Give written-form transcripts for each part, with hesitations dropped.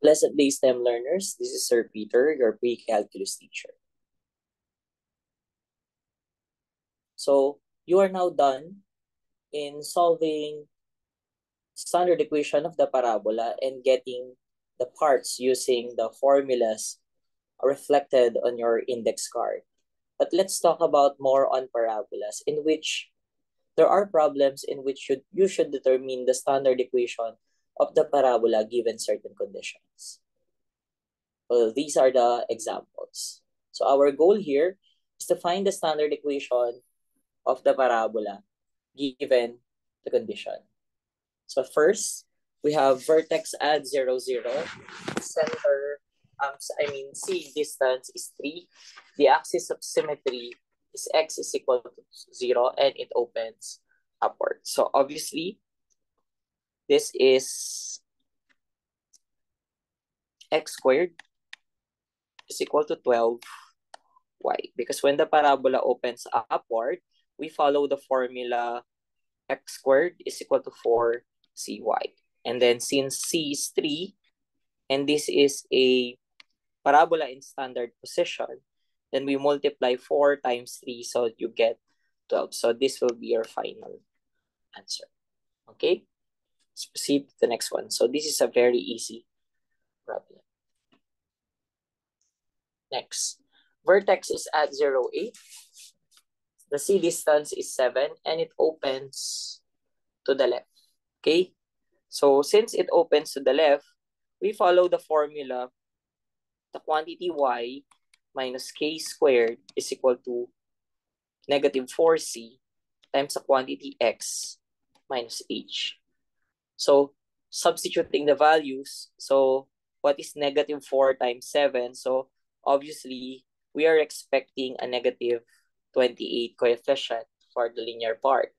Pleasant day, STEM learners. This is Sir Peter, your pre-calculus teacher. So you are now done in solving standard equation of the parabola and getting the parts using the formulas reflected on your index card. But let's talk about more on parabolas, in which there are problems in which you should determine the standard equation of the parabola given certain conditions. Well, these are the examples. So our goal here is to find the standard equation of the parabola given the condition. So first, we have vertex at 0, 0. Center, C distance is 3. The axis of symmetry is x is equal to 0 and it opens upward. So obviously, this is x squared is equal to 12y. Because when the parabola opens upward, we follow the formula x squared is equal to 4cy. And then since c is 3, and this is a parabola in standard position, then we multiply 4 times 3, so you get 12. So this will be your final answer. Okay? Let's proceed to the next one. So this is a very easy problem. Next, vertex is at 0, 8. The C distance is 7 and it opens to the left. Okay? So since it opens to the left, we follow the formula. The quantity y minus k squared is equal to negative 4c times the quantity x minus h. So substituting the values, so what is negative 4 times 7? So obviously, we are expecting a negative 28 coefficient for the linear part.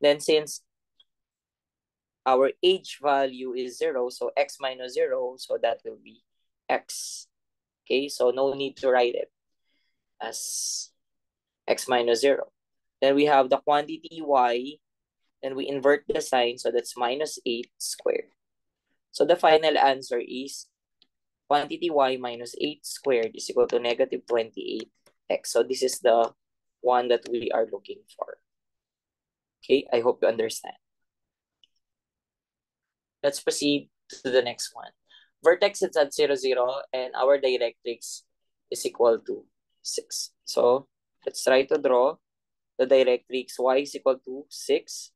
Then since our h value is 0, so x minus 0, so that will be x. Okay, so no need to write it as x minus 0. Then we have the quantity y, then we invert the sign, so that's minus 8 squared. So the final answer is quantity y minus 8 squared is equal to negative 28x. So this is the one that we are looking for. Okay, I hope you understand. Let's proceed to the next one. Vertex is at 0, 0, and our directrix is equal to 6. So let's try to draw the directrix. Y is equal to 6.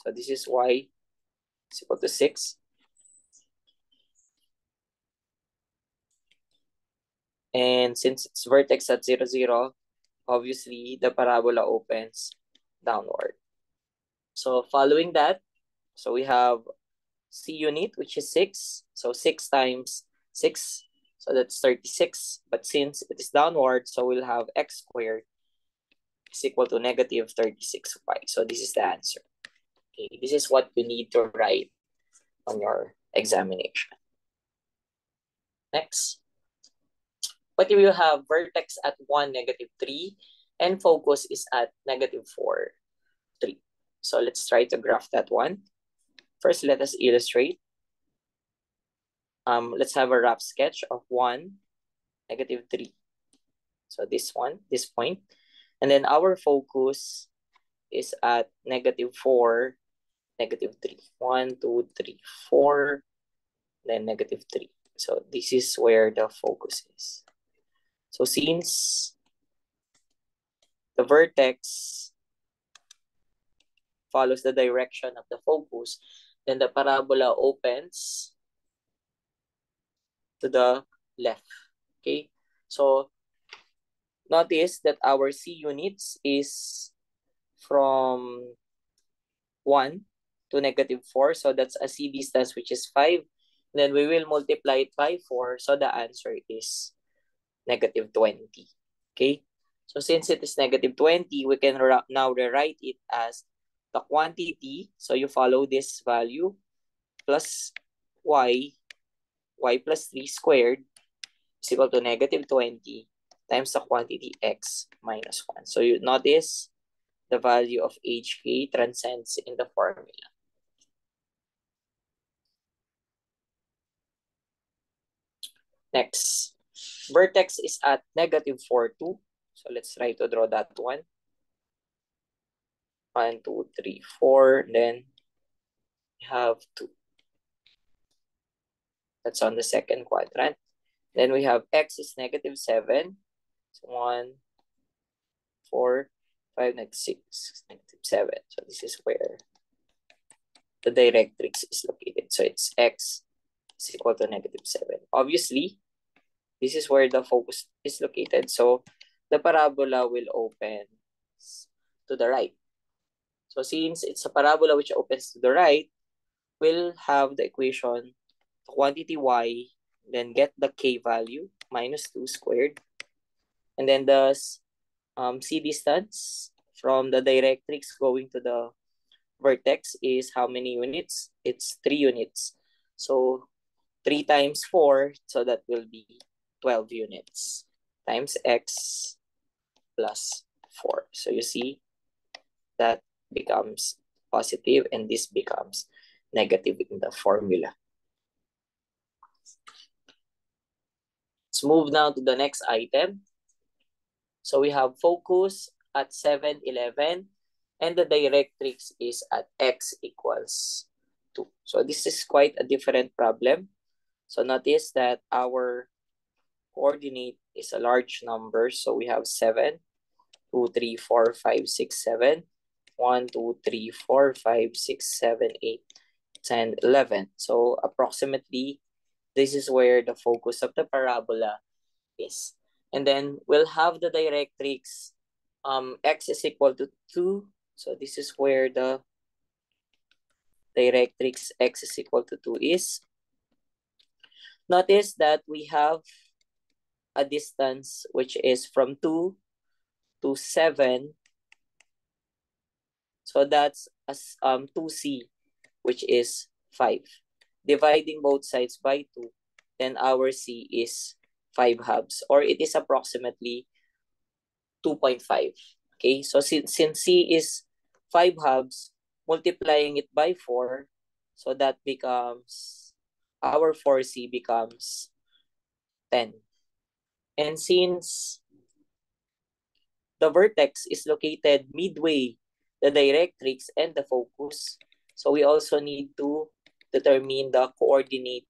So this is y is equal to 6. And since it's vertex at 0, 0, obviously the parabola opens downward. So following that, so we have C unit, which is 6. So 6 times 6, so that's 36. But since it is downward, so we'll have x squared is equal to negative 36y. So this is the answer. Okay, this is what you need to write on your examination. Next. But we will have vertex at 1, negative 3, and focus is at negative 4, 3. So let's try to graph that one. First, let us illustrate. Let's have a rough sketch of 1, negative 3. So this one, this point. And then our focus is at negative 4, negative 3. 1, 2, 3, 4, then negative 3. So this is where the focus is. So since the vertex follows the direction of the focus, then the parabola opens to the left. Okay, so notice that our C units is from 1 to negative 4. So that's a C distance, which is 5. Then we will multiply it by 4. So the answer is negative 20. Okay, so since it is negative 20, we can now rewrite it as the quantity. So you follow this value plus y plus 3 squared is equal to negative 20 times the quantity x minus 1. So you notice the value of hk transcends in the formula. Next, vertex is at negative 4, 2. So let's try to draw that one. 1, 2, 3, 4. Then we have 2. That's on the second quadrant. Then we have x is negative 7. So 1, 4, 5, negative 6, negative 7. So this is where the directrix is located. So it's x is equal to negative 7. Obviously, this is where the focus is located. So the parabola will open to the right. So since it's a parabola which opens to the right, we'll have the equation quantity y, then get the k value, minus 2 squared. And then the c distance from the directrix going to the vertex is how many units? It's 3 units. So 3 times 4, so that will be 12 units times x plus 4. So you see that becomes positive and this becomes negative in the formula. Let's move now to the next item. So we have focus at 7, 11, and the directrix is at x equals 2. So this is quite a different problem. So notice that our coordinate is a large number. So we have 7, 2, 3, 4, 5, 6, 7. 1, 2, 3, 4, 5, 6, 7, 8, 10, 11. So approximately, this is where the focus of the parabola is. And then we'll have the directrix, x is equal to 2. So this is where the directrix x is equal to 2 is. Notice that we have a distance which is from 2 to 7. So that's 2c, which is 5. Dividing both sides by 2, then our c is 5 halves, or it is approximately 2.5. Okay, so since c is 5 halves, multiplying it by 4, so that becomes, our 4c becomes 10. And since the vertex is located midway the directrix and the focus, so we also need to determine the coordinate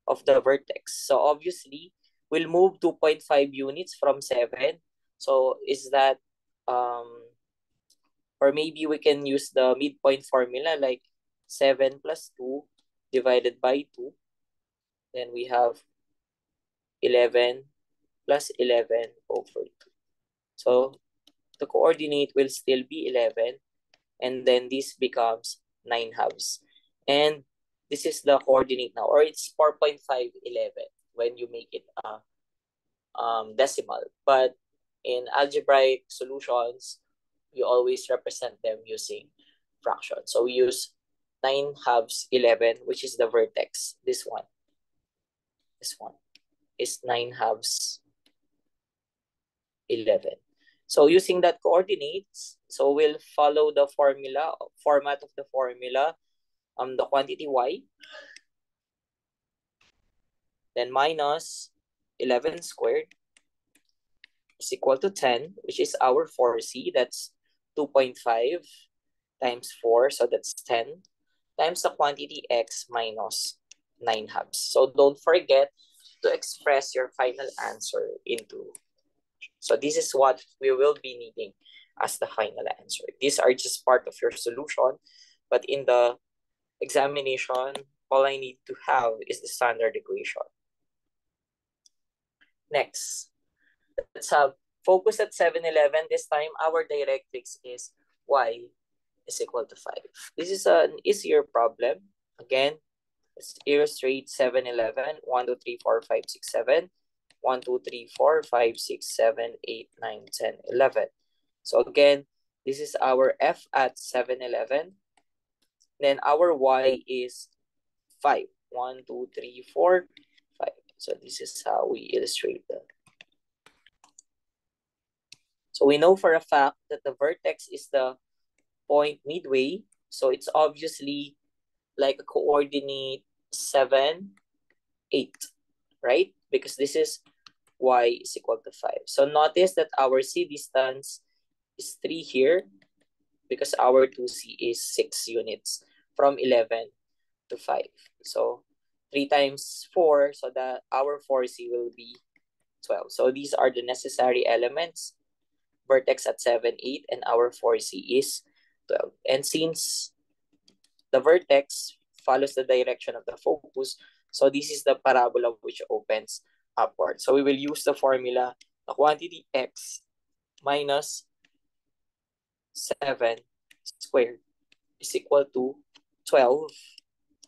of the vertex. So obviously, we'll move 2.5 units from 7. So is that, or maybe we can use the midpoint formula like 7 plus 2 divided by 2. Then we have 11 plus 11 over 2. So the coordinate will still be 11. And then this becomes 9 halves. And this is the coordinate now, or it's 4.511 when you make it decimal. But in algebraic solutions, you always represent them using fractions. So we use 9 halves 11, which is the vertex. This one is 9 halves 11. So using that coordinates, so we'll follow the format of the formula, the quantity y, then minus 11 squared is equal to 10, which is our 4c, that's 2.5 times 4, so that's 10, times the quantity x minus 9 halves. So don't forget to express your final answer into. So this is what we will be needing as the final answer. These are just part of your solution, but in the examination, all I need to have is the standard equation. Next, let's have focus at 7, 11. This time, our directrix is y is equal to 5. This is an easier problem. Again, let's illustrate 7, 11. 1, 2, 3, 4, 5, 6, 7. 1, 2, 3, 4, 5, 6, 7, 8, 9, 10, 11. So again, this is our f at 7, 11. Then our y is 5. 1, 2, 3, 4, 5. So this is how we illustrate that. So we know for a fact that the vertex is the point midway. So it's obviously like a coordinate 7, 8, right? because this is y is equal to 5. So notice that our C distance is 3 here because our 2C is 6 units from 11 to 5. So 3 times 4, so that our 4C will be 12. So these are the necessary elements. Vertex at 7, 8, and our 4C is 12. And since the vertex follows the direction of the focus, so this is the parabola which opens upward. So we will use the formula, the quantity x minus 7 squared is equal to 12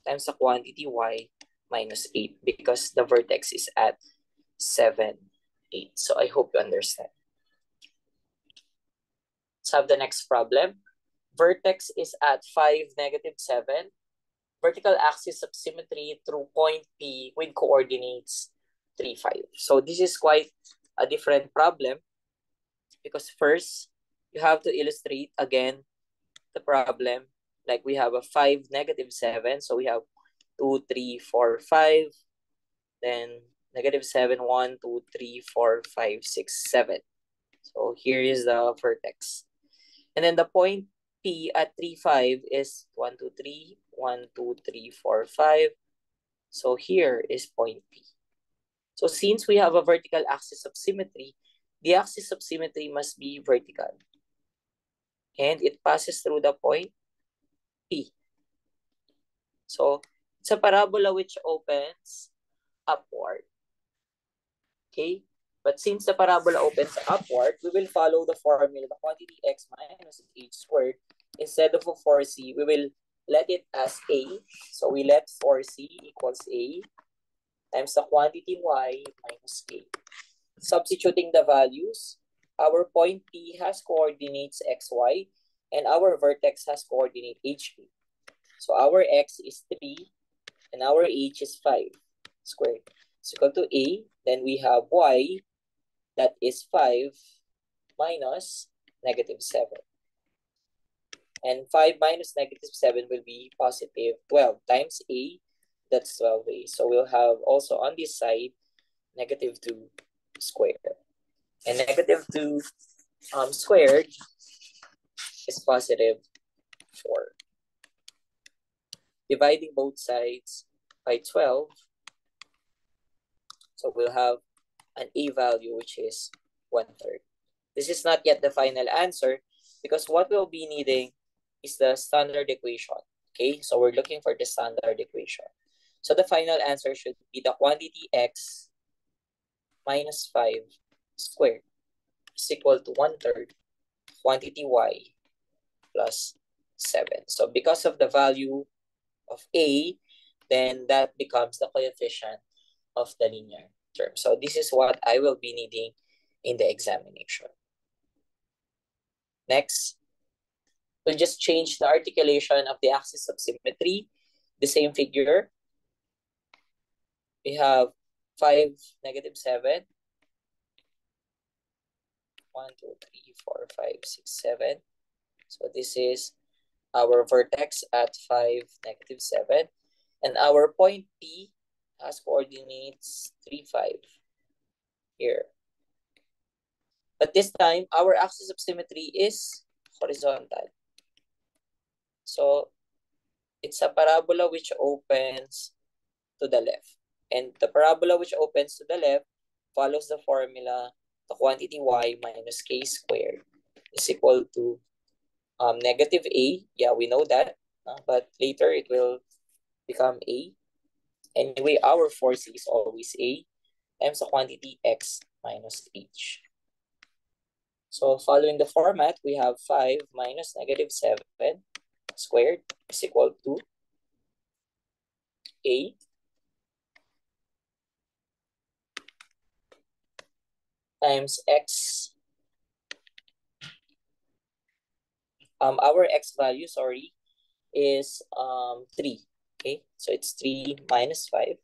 times the quantity y minus 8 because the vertex is at 7, 8. So I hope you understand. Let's have the next problem. Vertex is at 5, negative 7. Vertical axis of symmetry through point P with coordinates 3, 5. So this is quite a different problem because first, you have to illustrate again the problem. Like we have a 5, negative 7. So we have 2, 3, 4, 5. Then negative 7, 1, 2, 3, 4, 5, 6, 7. So here is the vertex. And then the point P at 3, 5 is 1, 2, 3, 1, 2, 3, 4, 5. So here is point P. So since we have a vertical axis of symmetry, the axis of symmetry must be vertical. And it passes through the point P. So it's a parabola which opens upward. Okay? But since the parabola opens upward, we will follow the formula, the quantity x minus h squared. Instead of a 4c, we will let it as a. So we let 4c equals a times the quantity y minus k. Substituting the values, our point P has coordinates xy, and our vertex has coordinate hp. So our x is 3, and our h is 5 squared. Is equal to a, then we have y, that is 5 minus negative 7. And 5 minus negative 7 will be positive 12 times a, that's 12a. So we'll have also on this side, negative 2 squared. And negative 2 squared is positive 4. Dividing both sides by 12, so we'll have an a value which is 1/3. This is not yet the final answer because what we'll be needing is the standard equation. Okay, so we're looking for the standard equation. So the final answer should be the quantity x minus 5 squared is equal to 1/3 quantity y plus 7. So because of the value of a, then that becomes the coefficient of the linear term. So this is what I will be needing in the examination. Next, we'll just change the articulation of the axis of symmetry. The same figure. We have 5, negative 7. 1, 2, 3, 4, 5, 6, 7. So this is our vertex at 5, negative 7. And our point P has coordinates 3, 5 here. But this time, our axis of symmetry is horizontal. So it's a parabola which opens to the left. And the parabola which opens to the left follows the formula, the quantity y minus k squared is equal to negative a. Yeah, we know that. But later it will become a. Anyway, our force is always a times the quantity x minus h. So following the format, we have 5 minus negative 7 squared is equal to a times x. Our x value, sorry, is 3. Okay, so it's 3 minus 5.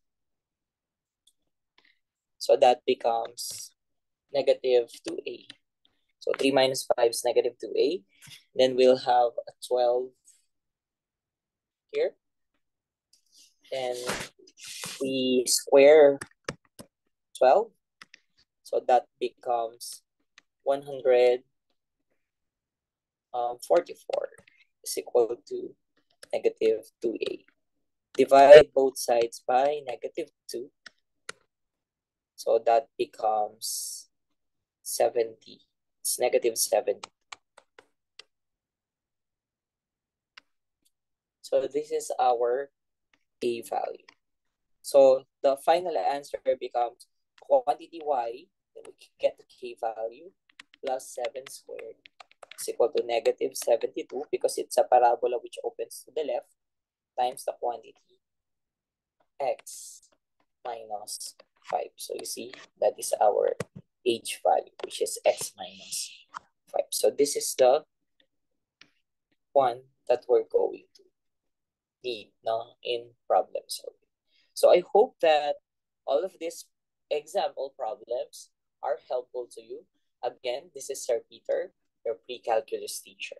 So that becomes negative 2a. So 3 minus 5 is negative 2a. Then we'll have a 12 here. Then we square 12. So that becomes 144 is equal to negative 2a. Divide both sides by negative 2. So that becomes 70. It's negative 70. So this is our a value. So the final answer becomes quantity y, then we get the k value, plus 7 squared is equal to negative 72 because it's a parabola which opens to the left, times the quantity x minus 5. So you see, that is our h value, which is x minus 5. So this is the one that we're going to need in problem solving. So I hope that all of these example problems are helpful to you. Again, this is Sir Peter, your pre-calculus teacher.